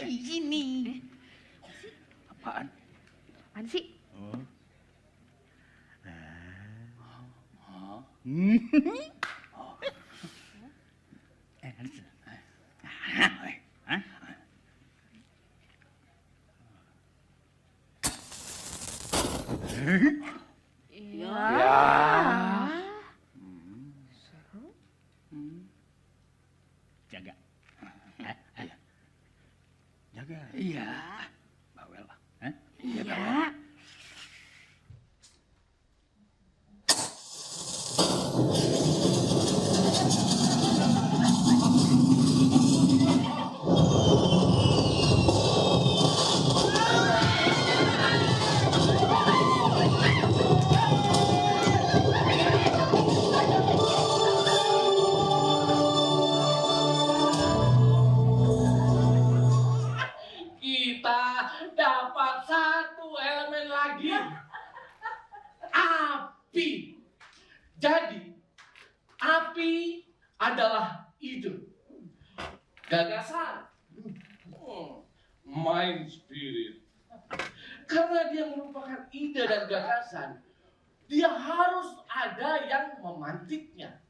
Sini. Apaan? Apaan sih? Oh. Ya. Jaga. Jaga. Iya. Bawel lah. Iya. Ya. Kita dapat satu elemen lagi. Api. Jadi, api adalah ide. Gagasan. Mind spirit. Karena dia merupakan ide dan gagasan, dia harus ada yang memantiknya.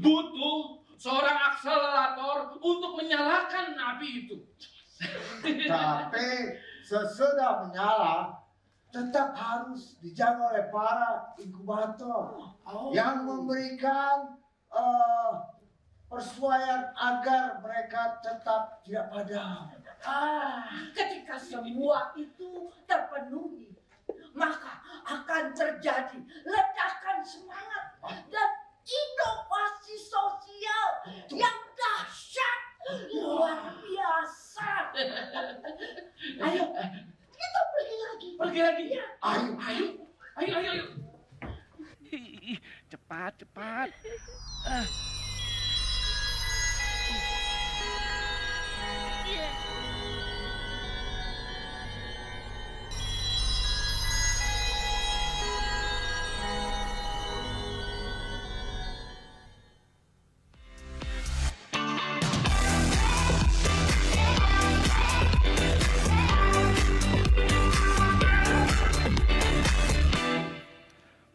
Butuh seorang akselerator untuk menyalakan api itu. Tapi sesudah menyala, tetap harus dijaga oleh para inkubator yang memberikan persuaian agar mereka tetap tidak padam. Ketika semua itu terpenuhi, maka akan terjadi ledakan semangat dan inovasi sosial yang dahsyat, luar biasa. Ayo, kita pergi lagi. Pergi lagi. Ayo. Cepat.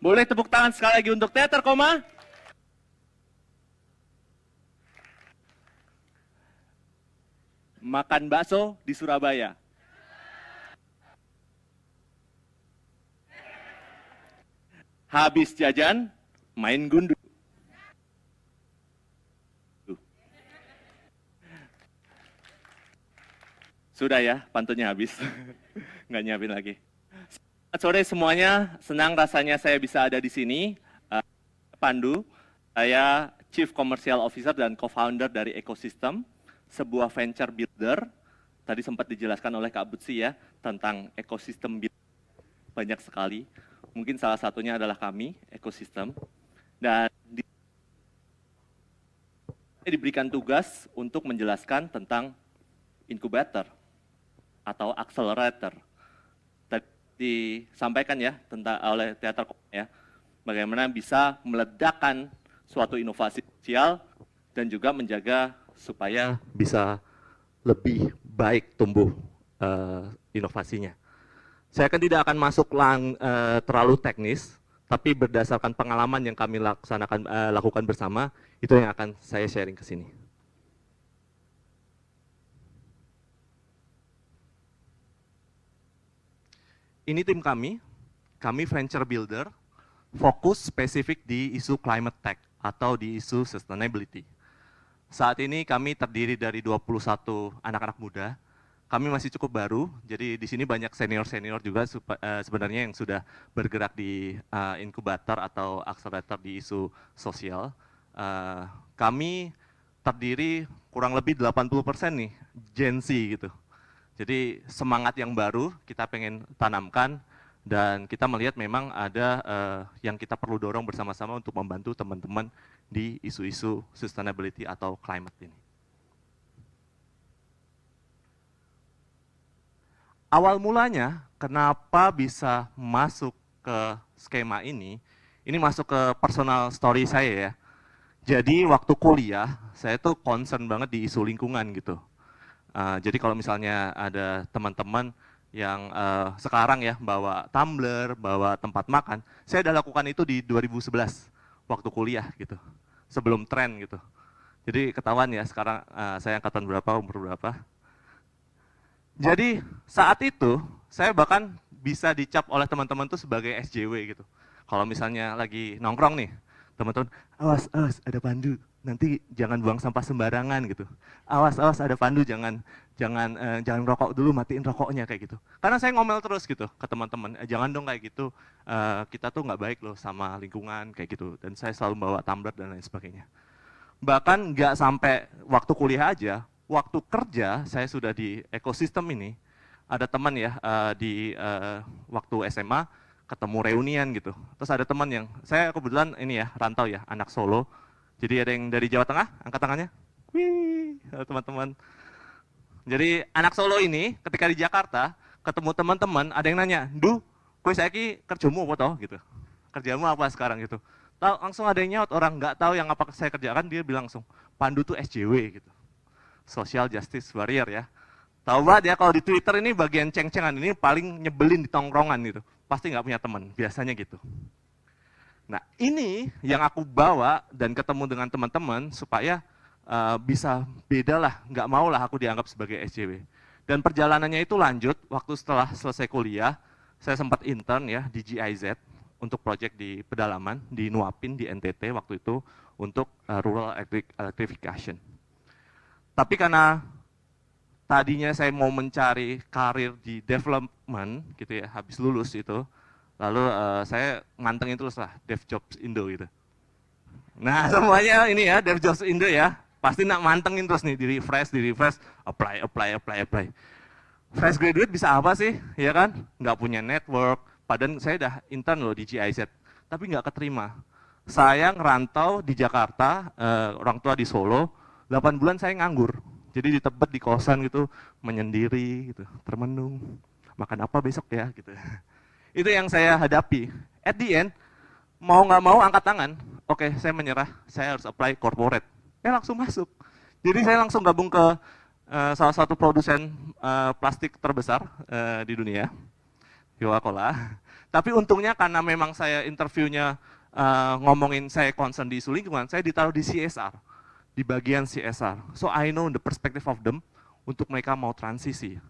Boleh tepuk tangan sekali lagi untuk Teater Koma? Makan bakso di Surabaya. Habis jajan, main gundu. Sudah ya, pantunnya habis. Nggak nyiapin lagi. Selamat sore semuanya, senang rasanya saya bisa ada di sini. Pandu, saya Chief Commercial Officer dan Co-Founder dari Ecosystem, sebuah venture builder. Tadi sempat dijelaskan oleh Kak Butsi ya, tentang ekosistem builder. Banyak sekali. Mungkin salah satunya adalah kami, Ecosystem. Dan diberikan tugas untuk menjelaskan tentang incubator atau accelerator. Tadi disampaikan ya tentang oleh Teater Koma ya, bagaimana bisa meledakkan suatu inovasi sosial dan juga menjaga supaya bisa lebih baik tumbuh inovasinya. Saya tidak akan masuk terlalu teknis, tapi berdasarkan pengalaman yang kami lakukan bersama, itu yang akan saya sharing ke sini. Ini tim kami venture builder, fokus spesifik di isu climate tech atau di isu sustainability. Saat ini kami terdiri dari 21 anak-anak muda. Kami masih cukup baru, jadi di sini banyak senior-senior juga sebenarnya yang sudah bergerak di inkubator atau accelerator di isu sosial. Kami terdiri kurang lebih 80% nih Gen Z gitu. Jadi semangat yang baru kita pengen tanamkan dan kita melihat memang ada yang kita perlu dorong bersama-sama untuk membantu teman-teman di isu-isu sustainability atau climate ini. Awal mulanya kenapa bisa masuk ke skema ini masuk ke personal story saya ya. Jadi waktu kuliah, saya tuh concern banget di isu lingkungan gitu. Jadi kalau misalnya ada teman-teman yang sekarang ya bawa tumbler, bawa tempat makan, saya udah lakukan itu di 2011 waktu kuliah gitu, sebelum tren gitu. Jadi ketahuan ya sekarang saya angkatan berapa, umur berapa. Jadi saat itu saya bahkan bisa dicap oleh teman-teman tuh sebagai SJW gitu. Kalau misalnya lagi nongkrong nih, teman-teman, awas, awas, ada pandu, nanti jangan buang sampah sembarangan gitu. Awas, awas, ada pandu, jangan rokok dulu, matiin rokoknya kayak gitu. Karena saya ngomel terus gitu ke teman-teman, jangan dong kayak gitu, kita tuh nggak baik loh sama lingkungan kayak gitu. Dan saya selalu bawa tumbler dan lain sebagainya. Bahkan nggak sampai waktu kuliah aja, waktu kerja saya sudah di ekosistem ini, ada teman ya waktu SMA ketemu reunian gitu. Terus ada teman yang, saya kebetulan ini ya, rantau ya, anak Solo. Jadi ada yang dari Jawa Tengah, angkat tangannya. Wih, teman-teman. Jadi anak Solo ini ketika di Jakarta, ketemu teman-teman, ada yang nanya, "Duh, kowe saiki kerjamu apa toh?" gitu. "Kerjamu apa sekarang?" gitu. Langsung ada yang nyaut, orang nggak tahu yang apa saya kerjakan, dia bilang langsung, "Pandu tuh SJW" gitu. Social Justice Warrior ya. Tahu banget ya kalau di Twitter ini bagian ceng-cengan ini paling nyebelin di tongkrongan gitu. Pasti nggak punya teman, biasanya gitu. Nah ini yang aku bawa dan ketemu dengan teman-teman supaya bisa beda lah, nggak mau lah aku dianggap sebagai SJW. Dan perjalanannya itu lanjut, waktu setelah selesai kuliah, saya sempat intern ya di GIZ untuk proyek di pedalaman, di Nuapin, di NTT waktu itu, untuk rural electrification. Tapi karena tadinya saya mau mencari karir di development gitu ya, habis lulus itu, lalu saya mantengin terus lah DevJobs Indo gitu. Nah semuanya ini ya DevJobs Indo ya, pasti nak mantengin terus nih, di refresh, apply. Fresh graduate bisa apa sih, ya kan? Nggak punya network, padahal saya udah intern loh di GIZ, tapi nggak keterima. Saya ngerantau di Jakarta, orang tua di Solo, 8 bulan saya nganggur. Jadi di Tebet, di kosan gitu, menyendiri gitu, termenung. Makan apa besok ya gitu. Itu yang saya hadapi. At the end, mau nggak mau angkat tangan, oke saya menyerah, saya harus apply corporate. Langsung masuk. Jadi saya langsung gabung ke salah satu produsen plastik terbesar di dunia, Coca-Cola. Tapi untungnya karena memang saya interviewnya ngomongin saya concern di isu lingkungan, saya ditaruh di CSR, di bagian CSR. So I know the perspective of them untuk mereka mau transisi.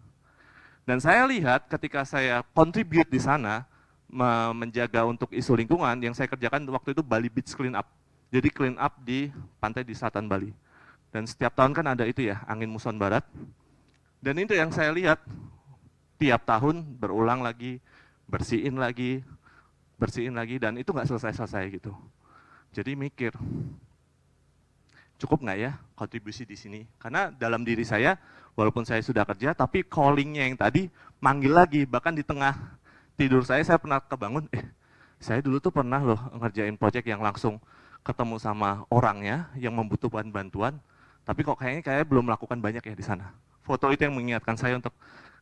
Dan saya lihat ketika saya contribute di sana, menjaga untuk isu lingkungan, yang saya kerjakan waktu itu Bali Beach Clean Up. Jadi clean up di pantai di selatan Bali. Dan setiap tahun kan ada itu ya, angin muson barat. Dan itu yang saya lihat, tiap tahun berulang lagi, bersihin lagi, dan itu nggak selesai-selesai gitu. Jadi mikir, cukup nggak ya kontribusi di sini? Karena dalam diri saya, walaupun saya sudah kerja, tapi callingnya yang tadi manggil lagi, bahkan di tengah tidur saya pernah kebangun, saya dulu tuh pernah loh ngerjain project yang langsung ketemu sama orangnya yang membutuhkan bantuan, tapi kok kayaknya belum melakukan banyak ya di sana. Foto itu yang mengingatkan saya untuk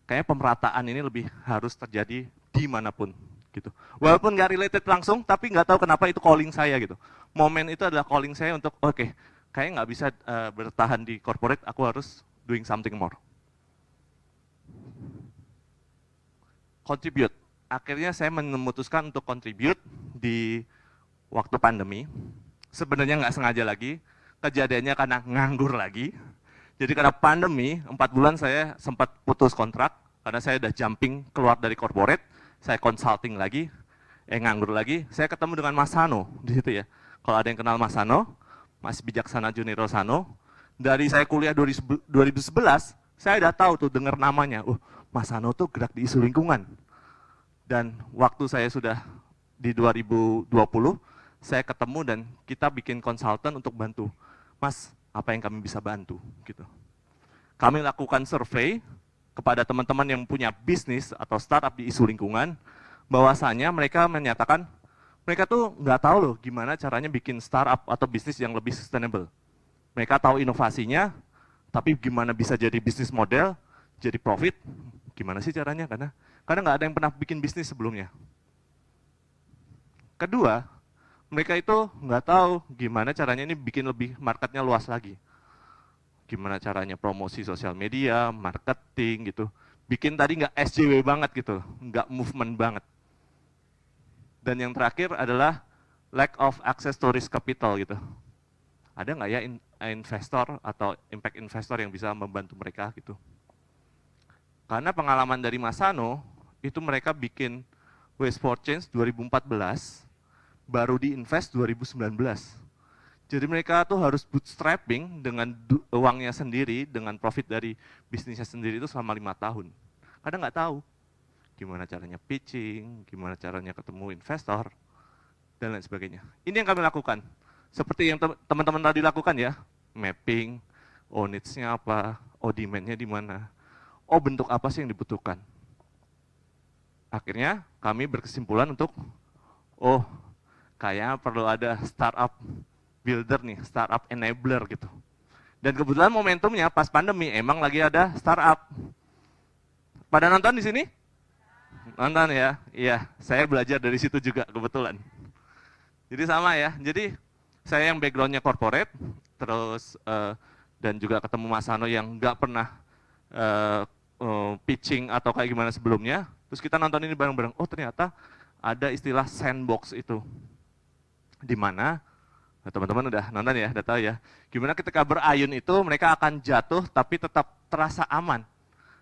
kayaknya pemerataan ini lebih harus terjadi dimanapun gitu. Walaupun nggak related langsung, tapi nggak tahu kenapa itu calling saya gitu. Momen itu adalah calling saya untuk oke, kayaknya nggak bisa bertahan di corporate, aku harus doing something more. Contribute. Akhirnya saya memutuskan untuk contribute di waktu pandemi. Sebenarnya nggak sengaja lagi, kejadiannya karena nganggur lagi. Jadi karena pandemi, 4 bulan saya sempat putus kontrak, karena saya udah jumping keluar dari corporate, saya consulting lagi, nganggur lagi, saya ketemu dengan Mas Hano di situ ya. Kalau ada yang kenal Mas Hano, Mas Bijaksana Juniro Sano, dari saya kuliah 2011, saya udah tahu tuh dengar namanya, Mas Hano tuh gerak di isu lingkungan. Dan waktu saya sudah di 2020, saya ketemu dan kita bikin konsultan untuk bantu. Mas, apa yang kami bisa bantu? Gitu. Kami lakukan survei kepada teman-teman yang punya bisnis atau startup di isu lingkungan, bahwasanya mereka menyatakan, mereka tuh nggak tahu loh gimana caranya bikin startup atau bisnis yang lebih sustainable. Mereka tahu inovasinya, tapi gimana bisa jadi bisnis model, jadi profit, gimana sih caranya? Karena nggak ada yang pernah bikin bisnis sebelumnya. Kedua, mereka itu nggak tahu gimana caranya ini bikin lebih marketnya luas lagi. Gimana caranya promosi sosial media, marketing gitu. Bikin tadi nggak SJW banget gitu, nggak movement banget. Dan yang terakhir adalah lack of access to risk capital gitu. Ada nggak ya investor atau impact investor yang bisa membantu mereka gitu. Karena pengalaman dari Masano, itu mereka bikin Waste for Change 2014, baru diinvest 2019. Jadi mereka tuh harus bootstrapping dengan uangnya sendiri, dengan profit dari bisnisnya sendiri itu selama 5 tahun. Kadang nggak tahu gimana caranya pitching, gimana caranya ketemu investor, dan lain sebagainya. Ini yang kami lakukan. Seperti yang teman-teman tadi lakukan ya, mapping, needs-nya apa, demand-nya di mana, bentuk apa sih yang dibutuhkan. Akhirnya kami berkesimpulan untuk, kayaknya perlu ada startup builder nih, startup enabler gitu. Dan kebetulan momentumnya pas pandemi emang lagi ada startup. Pada nonton di sini? Nonton ya? Iya, saya belajar dari situ juga kebetulan. Jadi sama ya. Jadi saya yang backgroundnya corporate, terus dan juga ketemu Mas Hano yang nggak pernah pitching atau kayak gimana sebelumnya. Terus kita nonton ini bareng-bareng. Ternyata ada istilah sandbox itu, di mana teman-teman udah nonton ya, udah tahu ya. Gimana ketika berayun itu mereka akan jatuh tapi tetap terasa aman.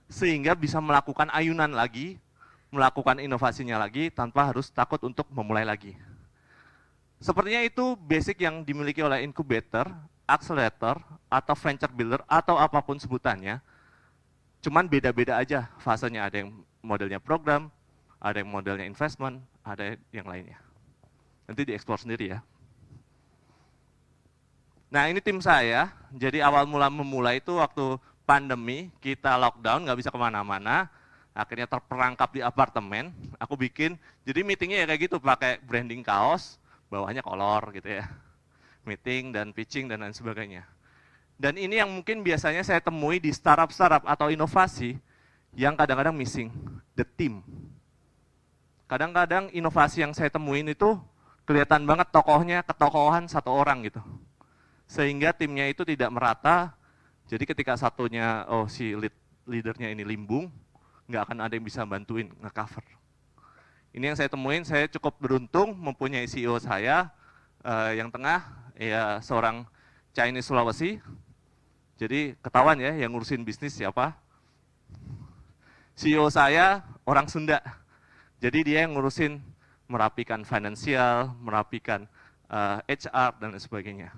Sehingga bisa melakukan ayunan lagi, melakukan inovasinya lagi tanpa harus takut untuk memulai lagi. Sepertinya itu basic yang dimiliki oleh incubator, accelerator, atau venture builder, atau apapun sebutannya. Cuman beda-beda aja fasenya, ada yang modelnya program, ada yang modelnya investment, ada yang lainnya. Nanti dieksplor sendiri ya. Nah ini tim saya, jadi awal mula memulai itu waktu pandemi, kita lockdown, nggak bisa kemana-mana, akhirnya terperangkap di apartemen, aku bikin, jadi meetingnya ya kayak gitu, pakai branding kaos, bawahnya kolor gitu ya, meeting dan pitching dan lain sebagainya. Dan ini yang mungkin biasanya saya temui di startup-startup atau inovasi, yang kadang-kadang missing, the team. Kadang-kadang inovasi yang saya temuin itu, kelihatan banget tokohnya ketokohan satu orang gitu. Sehingga timnya itu tidak merata, jadi ketika satunya, si leadernya ini limbung, nggak akan ada yang bisa bantuin nge-cover. Ini yang saya temuin, saya cukup beruntung mempunyai CEO saya, yang tengah, ya seorang Chinese Sulawesi, jadi ketahuan ya yang ngurusin bisnis siapa. CEO saya orang Sunda, jadi dia yang ngurusin merapikan finansial, merapikan HR, dan lain sebagainya.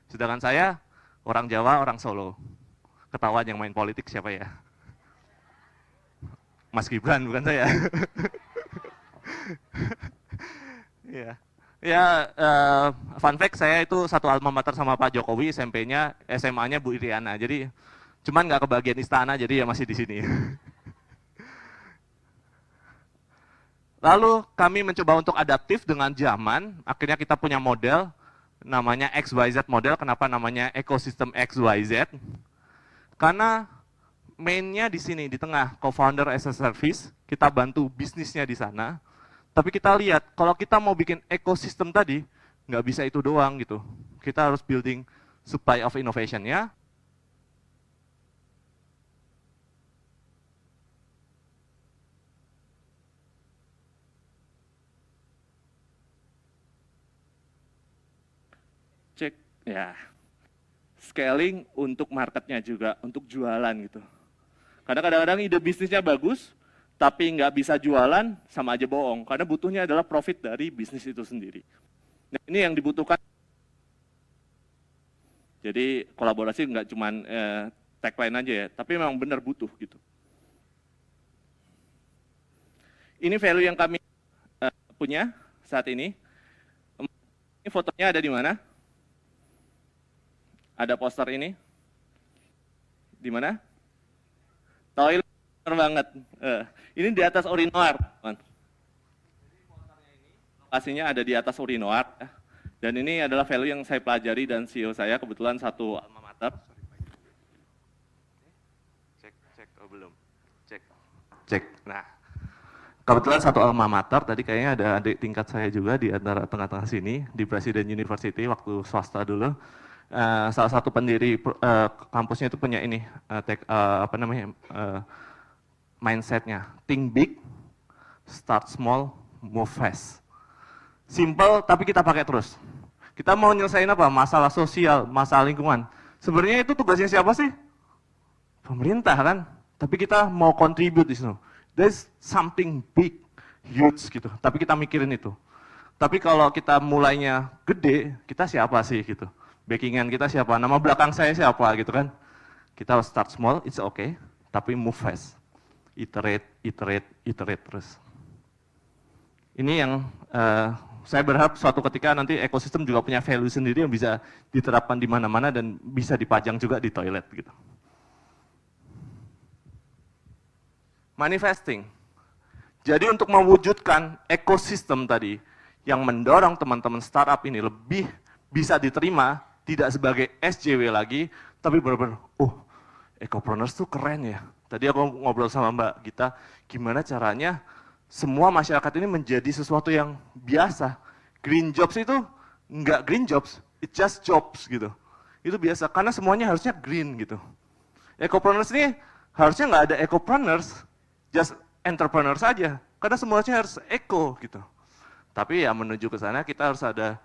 Sedangkan saya, orang Jawa, orang Solo. Ketahuan yang main politik siapa ya? Mas Gibran, bukan saya. Fun fact, saya itu satu alma mater sama Pak Jokowi, SMP-nya, SMA-nya Bu Iriana. Jadi, cuman nggak kebagian istana, jadi ya masih di sini. Lalu kami mencoba untuk adaptif dengan zaman, akhirnya kita punya model, namanya XYZ model. Kenapa namanya ekosistem XYZ? Karena mainnya di sini, di tengah, co-founder as a service, kita bantu bisnisnya di sana. Tapi kita lihat, kalau kita mau bikin ekosistem tadi, nggak bisa itu doang gitu. Kita harus building supply of innovation-nya. Cek, ya. Scaling untuk marketnya juga, untuk jualan gitu. Karena kadang-kadang ide bisnisnya bagus, tapi nggak bisa jualan, sama aja bohong. Karena butuhnya adalah profit dari bisnis itu sendiri. Nah, ini yang dibutuhkan. Jadi kolaborasi nggak cuma tagline aja ya, tapi memang benar butuh gitu. Ini value yang kami punya saat ini. Ini fotonya ada di mana? Ada poster ini. Di mana? Toilet, benar banget. Ini di atas urinoir. Lokasinya ada di atas urinoir. Dan ini adalah value yang saya pelajari dan CEO saya kebetulan satu alma mater. Cek, belum. Cek. Nah, Kebetulan satu alma mater, tadi kayaknya ada adik tingkat saya juga di antara tengah-tengah sini, di Presiden University waktu swasta dulu. Salah satu pendiri kampusnya itu punya ini, mindsetnya, think big, start small, move fast. Simple, tapi kita pakai terus. Kita mau nyelesain apa? Masalah sosial, masalah lingkungan. Sebenarnya itu tugasnya siapa sih? Pemerintah kan? Tapi kita mau contribute di situ. There's something big, huge gitu. Tapi kita mikirin itu. Tapi kalau kita mulainya gede, kita siapa sih gitu? Backingan kita siapa? Nama belakang saya siapa gitu kan? Kita start small, it's okay. Tapi move fast. Iterate, iterate, iterate terus. Ini yang saya berharap suatu ketika nanti ekosistem juga punya value sendiri yang bisa diterapkan di mana-mana dan bisa dipajang juga di toilet gitu. Manifesting. Jadi untuk mewujudkan ekosistem tadi yang mendorong teman-teman startup ini lebih bisa diterima, tidak sebagai SJW lagi, tapi benar-benar, Ecopreneurs tuh keren ya. Tadi aku ngobrol sama Mbak Gita, gimana caranya semua masyarakat ini menjadi sesuatu yang biasa. Green jobs itu nggak green jobs, it's just jobs gitu. Itu biasa, karena semuanya harusnya green gitu. Ecopreneurs ini harusnya nggak ada ecopreneurs, just entrepreneur saja, karena semuanya harus eco gitu. Tapi ya menuju ke sana kita harus ada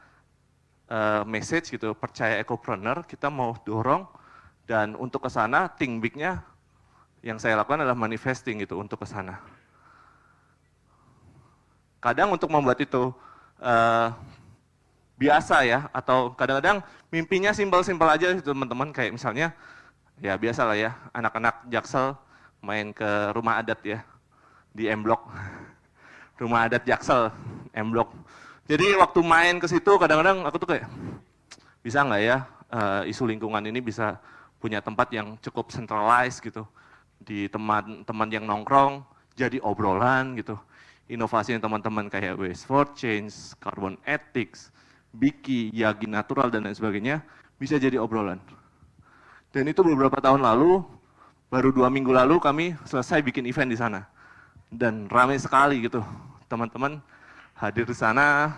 message gitu, percaya ecopreneur, kita mau dorong, dan untuk ke sana think big-nya yang saya lakukan adalah manifesting gitu untuk ke sana. Kadang untuk membuat itu biasa ya, atau kadang-kadang mimpinya simpel-simpel aja teman-teman, kayak misalnya ya biasa lah ya, anak-anak Jaksel main ke rumah adat ya, di M Block, rumah adat Jaksel, M Block. Jadi waktu main ke situ kadang-kadang aku tuh kayak, bisa nggak ya isu lingkungan ini bisa punya tempat yang cukup centralized gitu, di teman-teman yang nongkrong, jadi obrolan gitu. Inovasi yang teman-teman kayak Waste for Change, Carbon Ethics, Biki, Yagi Natural, dan lain sebagainya, bisa jadi obrolan. Dan itu beberapa tahun lalu, baru 2 minggu lalu kami selesai bikin event di sana. Dan ramai sekali gitu, teman-teman hadir di sana.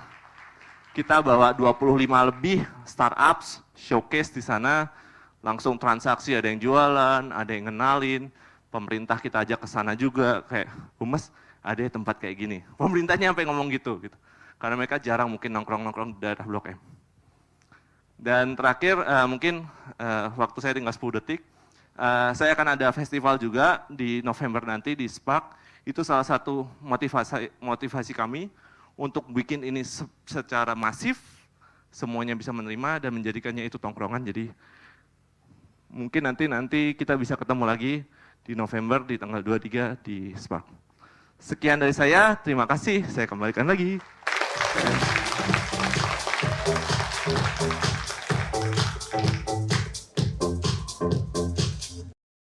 Kita bawa 25 lebih startups, showcase di sana, langsung transaksi, ada yang jualan, ada yang kenalin, pemerintah kita ajak ke sana juga, kayak, Mas, ada tempat kayak gini. Pemerintahnya sampai ngomong gitu. Karena mereka jarang mungkin nongkrong-nongkrong di daerah Blok M. Dan terakhir, mungkin waktu saya tinggal 10 detik, saya akan ada festival juga di November nanti di Spark. Itu salah satu motivasi kami untuk bikin ini secara masif, semuanya bisa menerima dan menjadikannya itu tongkrongan. Jadi mungkin nanti kita bisa ketemu lagi di November di tanggal 23 di Spark. Sekian dari saya, terima kasih. Saya kembalikan lagi.